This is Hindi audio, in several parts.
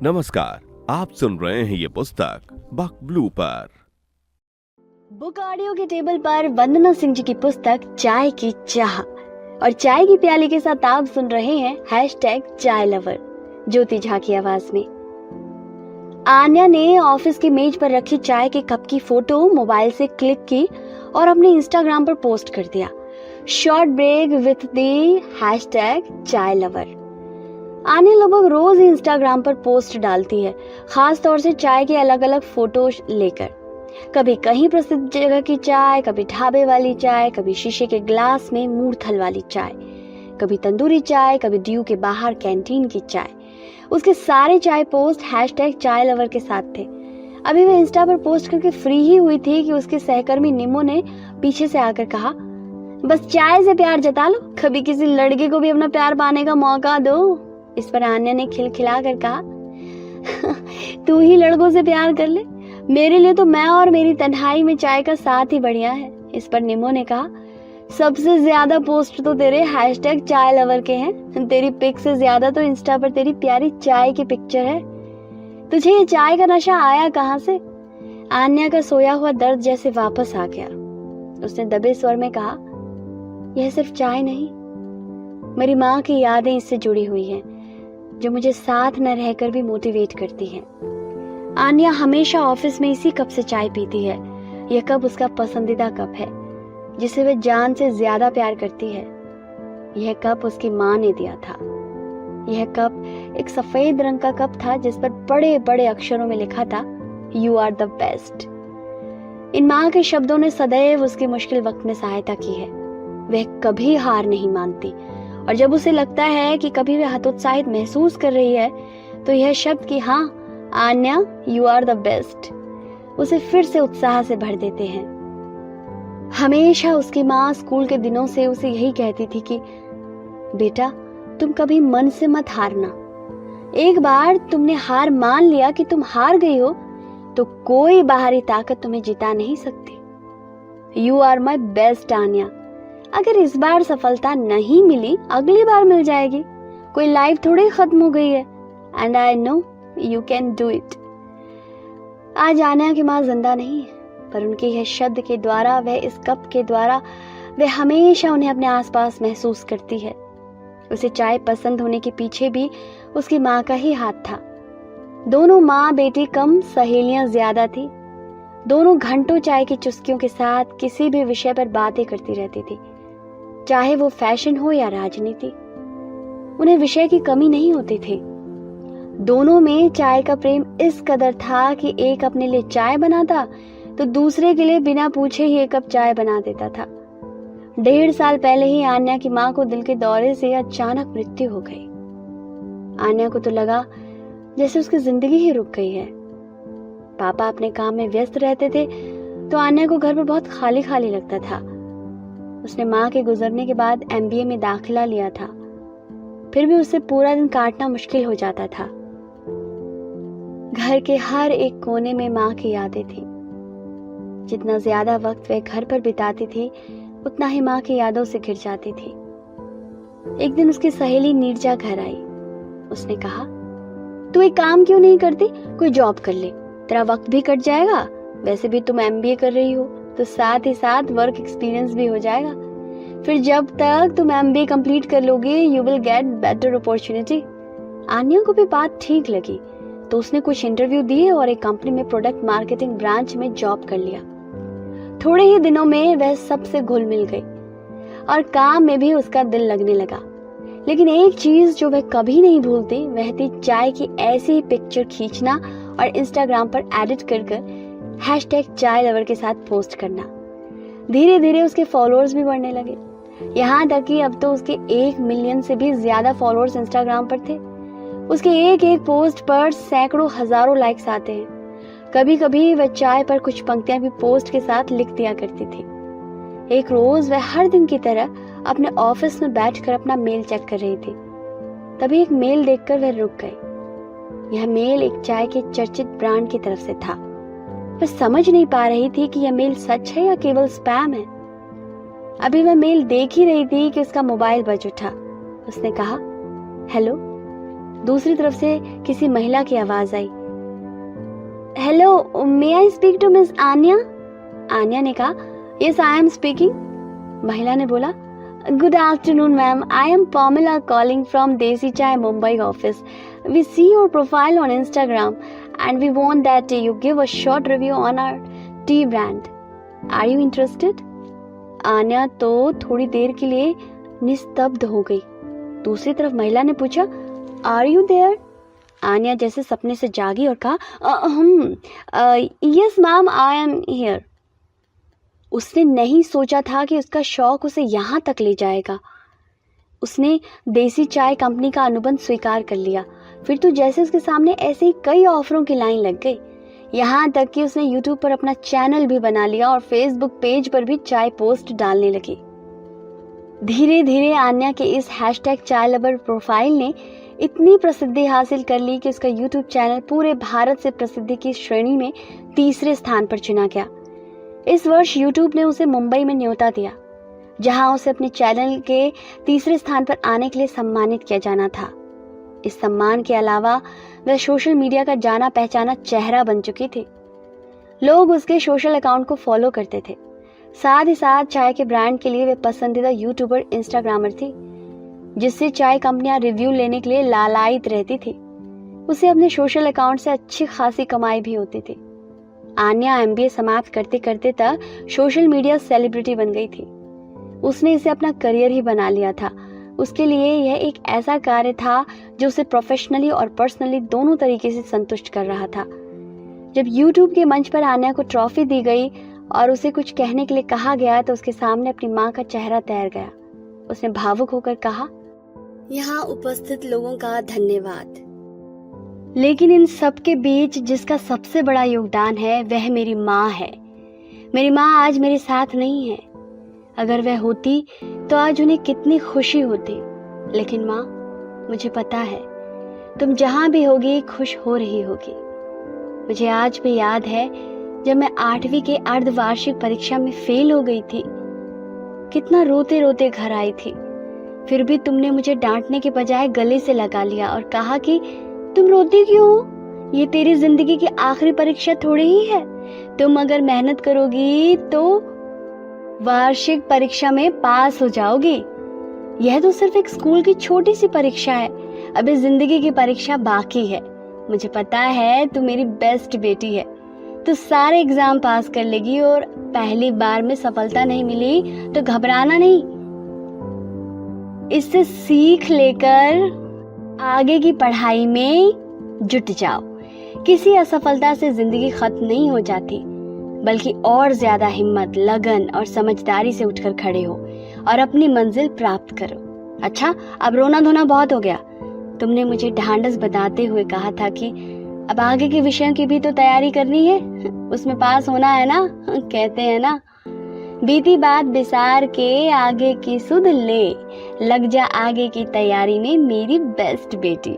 नमस्कार, आप सुन रहे हैं ये पुस्तक बक ब्लू पर। बुक ऑडियो के टेबल पर वंदना सिंह जी की पुस्तक चाय की चाह, और चाय की प्याली के साथ आप सुन रहे हैं #चाय लवर ज्योति झा की आवाज में। आन्या ने ऑफिस की मेज पर रखी चाय के कप की फोटो मोबाइल से क्लिक की और अपने इंस्टाग्राम पर पोस्ट कर दिया, शॉर्ट ब्रेक विथ दी #चाय लवर। आन्या लगभग रोज इंस्टाग्राम पर पोस्ट डालती है, खास तौर से चाय के अलग अलग फोटो लेकर। कभी कहीं प्रसिद्ध जगह की चाय, कभी ढाबे वाली चाय, कभी शीशे के ग्लास में मूर्थल वाली चाय, कभी तंदूरी चाय, कभी ड्यू के बाहर कैंटीन की चाय। उसके सारे चाय पोस्ट #चाय लवर के साथ थे। अभी वह इंस्टा पर पोस्ट करके फ्री ही हुई थी कि उसके सहकर्मी निमो ने पीछे से आकर कहा, बस चाय से प्यार जता लो, कभी किसी लड़के को भी अपना प्यार पाने का मौका दो। इस पर आन्या ने खिलखिला कर कहा, तू ही लड़कों से प्यार कर ले, मेरे लिए तो मैं और मेरी तन्हाई में चाय का साथ ही बढ़िया है। इस पर निमो ने कहा, सबसे ज्यादा पोस्ट तो तेरे #चाय लवर के हैं, तेरी पिक से ज्यादा तो इंस्टा पर तेरी प्यारी चाय की पिक्चर है। तुझे ये चाय का नशा आया कहाँ से? आन्या का सोया हुआ दर्द जैसे वापस आ गया। उसने दबे स्वर में कहा, यह सिर्फ चाय नहीं, मेरी माँ की यादें इससे जुड़ी हुई हैं, जो मुझे साथ न रहकर भी मोटिवेट करती हैं। आन्या हमेशा ऑफिस में इसी कप से चाय पीती है। यह कप उसका पसंदीदा कप है, जिसे वह जान से ज्यादा प्यार करती है। यह कप उसकी माँ ने दिया था। यह कप एक सफेद रंग का कप था, जिस पर बड़े बड़े अक्षरों में लिखा था, यू आर द बेस्ट। इन माँ के शब्दों ने सदैव उसके मुश्किल वक्त में सहायता की है। वह कभी हार नहीं मानती, और जब उसे लगता है कि कभी वह हतोत्साहित महसूस कर रही है, तो यह शब्द कि हाँ Anya you are the best उसे फिर से उत्साह से भर देते हैं। हमेशा उसकी माँ स्कूल के दिनों से उसे यही कहती थी कि बेटा, तुम कभी मन से मत हारना। एक बार तुमने हार मान लिया कि तुम हार गई हो, तो कोई बाहरी ताकत तुम्हें जिता नहीं सकती। You are my best Anya. अगर इस बार सफलता नहीं मिली, अगली बार मिल जाएगी। कोई लाइफ थोड़ी खत्म हो गई है, and I know you can do it. आज आन्या की माँ जिंदा नहीं है, पर उनके यह शब्द के द्वारा, वह इस कप के द्वारा, वह हमेशा उन्हें अपने आसपास महसूस करती है। उसे चाय पसंद होने के पीछे भी उसकी माँ का ही हाथ था। दोनों माँ बेटी कम, सहेलियां ज्यादा थी। दोनों घंटों चाय की चुस्कियों के साथ किसी भी विषय पर बातें करती रहती थी, चाहे वो फैशन हो या राजनीति। उन्हें विषय की कमी नहीं होती थी। दोनों में चाय का प्रेम इस कदर था कि एक अपने लिए चाय बनाता तो दूसरे के लिए बिना पूछे ही एक कप चाय बना देता था। 1.5 साल पहले ही आन्या की माँ को दिल के दौरे से अचानक मृत्यु हो गई। आन्या को तो लगा जैसे उसकी जिंदगी ही रुक गई है। पापा अपने काम में व्यस्त रहते थे, तो आन्या को घर पर बहुत खाली खाली लगता था। उसने माँ के गुजरने के बाद MBA में दाखिला लिया था, फिर भी उससे पूरा दिन काटना मुश्किल हो जाता था। घर के हर एक कोने में माँ की यादें थी। जितना ज्यादा वक्त वह घर पर बिताती थी, उतना ही माँ की यादों से घिर जाती थी। एक दिन उसकी सहेली नीरजा घर आई। उसने कहा, तू एक काम क्यों नहीं करती, कोई जॉब कर ले, तेरा वक्त भी कट जाएगा। वैसे भी तुम MBA कर रही हो, तो साथ ही साथ वर्क एक्सपीरियंस भी हो जाएगा। फिर जब तक तुम MBA कंप्लीट कर लोगे, you will get better opportunity. Anya को भी बात ठीक लगी, तो उसने कुछ इंटरव्यू दिए और एक कंपनी में प्रोडक्ट मार्केटिंग ब्रांच में जॉब कर लिया। थोड़े ही दिनों में वह सबसे घुल मिल गई और काम में भी उसका दिल लगने लगा। लेकिन एक चीज जो वह कभी नहीं भूलती, वह थी चाय की ऐसी ही पिक्चर खींचना और इंस्टाग्राम पर एडिट कर #चाय लवर के साथ पोस्ट करना। धीरे धीरे उसके फॉलोअर्स भी बढ़ने लगे, यहाँ तक कि अब तो उसके 1 मिलियन से भी ज्यादा फॉलोअर्स इंस्टाग्राम पर थे। उसके एक एक पोस्ट पर सैकड़ों हजारों लाइक्स आते हैं। कभी कभी वह चाय पर कुछ पंक्तियां भी पोस्ट के साथ लिख दिया करती थी। एक रोज वह हर दिन की तरह अपने ऑफिस में बैठकर अपना मेल चेक कर रही थी। तभी एक मेल देखकर वह रुक गई। यह मेल एक चाय के चर्चित ब्रांड की तरफ से था। वह समझ नहीं पा रही थी कि यह मेल सच है या केवल स्पैम है। अभी वह मेल देख ही रही थी कि उसका मोबाइल बज उठा। उसने कहा, हेलो, दूसरी तरफ से किसी महिला की आवाज आई। Hello, may I speak to miss Anya? Anya ने कहा, यस आई एम स्पीकिंग। महिला ने बोला, good afternoon ma'am, I am Pomila calling from Desi Chai Mumbai office. We see your profile on Instagram and we want that you give a short review on our tea brand. Are you interested? Anya तो थोड़ी देर के लिए निस्तब्ध हो गई। दूसरी तरफ महिला ने पूछा, Are you there? आन्या जैसे सपने से जागी और कहा, Yes ma'am, I am here. उसने नहीं सोचा था कि उसका शौक उसे यहाँ तक ले जाएगा। उसने देसी चाय कंपनी का अनुबंध स्वीकार कर लिया। फिर तो जैसे उसके सामने ऐसे ही कई ऑफरों की लाइन लग गई। यहाँ तक कि उसने YouTube पर अपना चैनल भी बना लिया और Facebook पेज पर भी चाय पोस्ट डालने लगी। धीरे धीरे आन्या के इस #चाय लवर प्रोफाइल ने इतनी प्रसिद्धि हासिल कर ली कि उसका YouTube चैनल पूरे भारत से प्रसिद्धि की श्रेणी में तीसरे स्थान पर चुना गया। इस वर्ष YouTube ने उसे मुंबई में न्योता दिया, जहां उसे अपने चैनल के तीसरे स्थान पर आने के लिए सम्मानित किया जाना था। इस सम्मान के अलावा वह सोशल मीडिया का जाना पहचाना चेहरा बन चुकी थी। लोग उसके सोशल अकाउंट को फॉलो करते थे। साथ ही साथ चाय के ब्रांड के लिए वे पसंदीदा यूट्यूबर इंस्टाग्रामर थी, जिससे चाय कंपनियां रिव्यू लेने के लिए लालायित रहती थी। उसे अपने सोशल अकाउंट से अच्छी खासी कमाई भी होती थी। आन्या MBA समाप्त करते करते तक सोशल मीडिया सेलिब्रिटी बन गई थी। उसने इसे अपना करियर ही बना लिया था। उसके लिए यह एक ऐसा कार्य था जो उसे प्रोफेशनली और पर्सनली दोनों तरीके से संतुष्ट कर रहा था। जब YouTube के मंच पर आन्या को ट्रॉफी दी गई और उसे कुछ कहने के लिए कहा गया तो उसके सामने अपनी माँ का चेहरा तैर गया। उसने भावुक होकर कहा, यहाँ उपस्थित लोगों का धन्यवाद, लेकिन इन सब के बीच जिसका सबसे बड़ा योगदान है वह मेरी माँ है। मेरी माँ आज मेरे साथ नहीं है। अगर वह होती तो आज उन्हें कितनी खुशी होती। लेकिन माँ, मुझे पता है तुम जहाँ भी होगी खुश हो रही होगी। मुझे आज भी याद है जब मैं 8वीं के अर्धवार्षिक परीक्षा में फेल हो गई थी। कितना रोते रोते घर आई थी। फिर भी तुमने मुझे डांटने के बजाय गले से लगा लिया और कहा कि तुम रोती क्यों हो? ये तेरी जिंदगी की आखिरी परीक्षा थोड़ी ही है। तुम अगर मेहनत करोगी तो वार्षिक परीक्षा में पास हो जाओगी। यह तो सिर्फ एक स्कूल की छोटी सी परीक्षा है। अभी जिंदगी की परीक्षा बाकी है। मुझे पता है तू मेरी बेस्ट बेटी है। तू सारे एग्जाम पास कर लेगी और पहली बार में सफलता नहीं मिली तो घबराना नहीं। इससे सीख लेकर आगे की पढ़ाई में जुट जाओ। किसी असफलता से जिंदगी खत्म नहीं हो जाती, बल्कि और ज्यादा हिम्मत, लगन और समझदारी से उठकर खड़े हो और अपनी मंजिल प्राप्त करो। अच्छा, अब रोना धोना बहुत हो गया। तुमने मुझे ढांढस बताते हुए कहा था कि अब आगे के विषयों की भी तो तैयारी करनी है, उसमें पास होना है ना। कहते हैं ना, बीती बात बिसार के आगे की सुध ले, लग जा आगे की तैयारी में मेरी बेस्ट बेटी।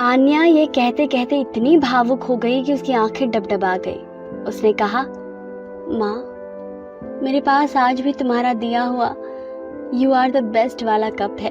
आन्या ये कहते कहते इतनी भावुक हो गई कि उसकी आंखें डबडबा गई। उसने कहा, माँ, मेरे पास आज भी तुम्हारा दिया हुआ यू आर द बेस्ट वाला कप है,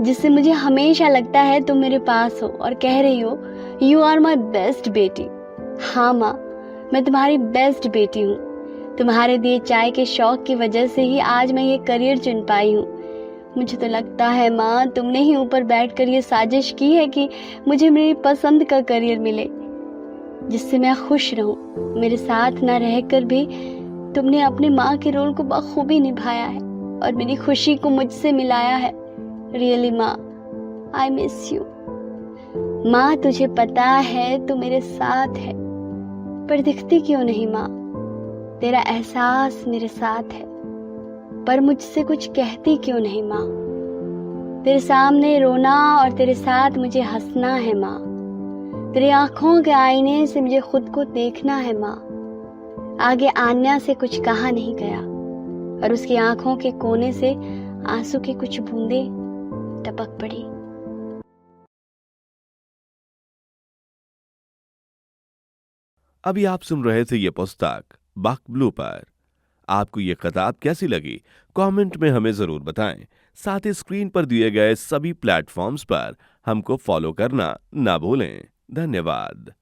जिससे मुझे हमेशा लगता है तुम मेरे पास हो और कह रही हो यू आर माई बेस्ट बेटी। हाँ माँ, मैं तुम्हारी बेस्ट बेटी हूँ। तुम्हारे दिए चाय के शौक की वजह से ही आज मैं ये करियर चुन पाई हूँ। मुझे तो लगता है माँ, तुमने ही ऊपर बैठकर ये साजिश की है कि मुझे मेरी पसंद का करियर मिले, जिससे मैं खुश रहूं। मेरे साथ न रहकर भी तुमने अपनी माँ के रोल को बखूबी निभाया है और मेरी खुशी को मुझसे मिलाया है। रियली माँ, आई मिस यू। माँ, तुझे पता है तू मेरे साथ है, पर दिखती क्यों नहीं माँ? तेरा एहसास मेरे साथ है, पर मुझसे कुछ कहती क्यों नहीं माँ? तेरे सामने रोना और तेरे साथ मुझे हंसना है माँ। तेरी आंखों के आईने से मुझे खुद को देखना है माँ। आगे आन्या से कुछ कहा नहीं गया और उसकी आंखों के कोने से आंसू की कुछ बूंदें टपक पड़ी। अभी आप सुन रहे थे ये पुस्तक बक ब्लू पर। आपको ये किताब कैसी लगी कमेंट में हमें जरूर बताएं। साथ ही स्क्रीन पर दिए गए सभी प्लेटफॉर्म्स पर हमको फॉलो करना ना भूलें। धन्यवाद।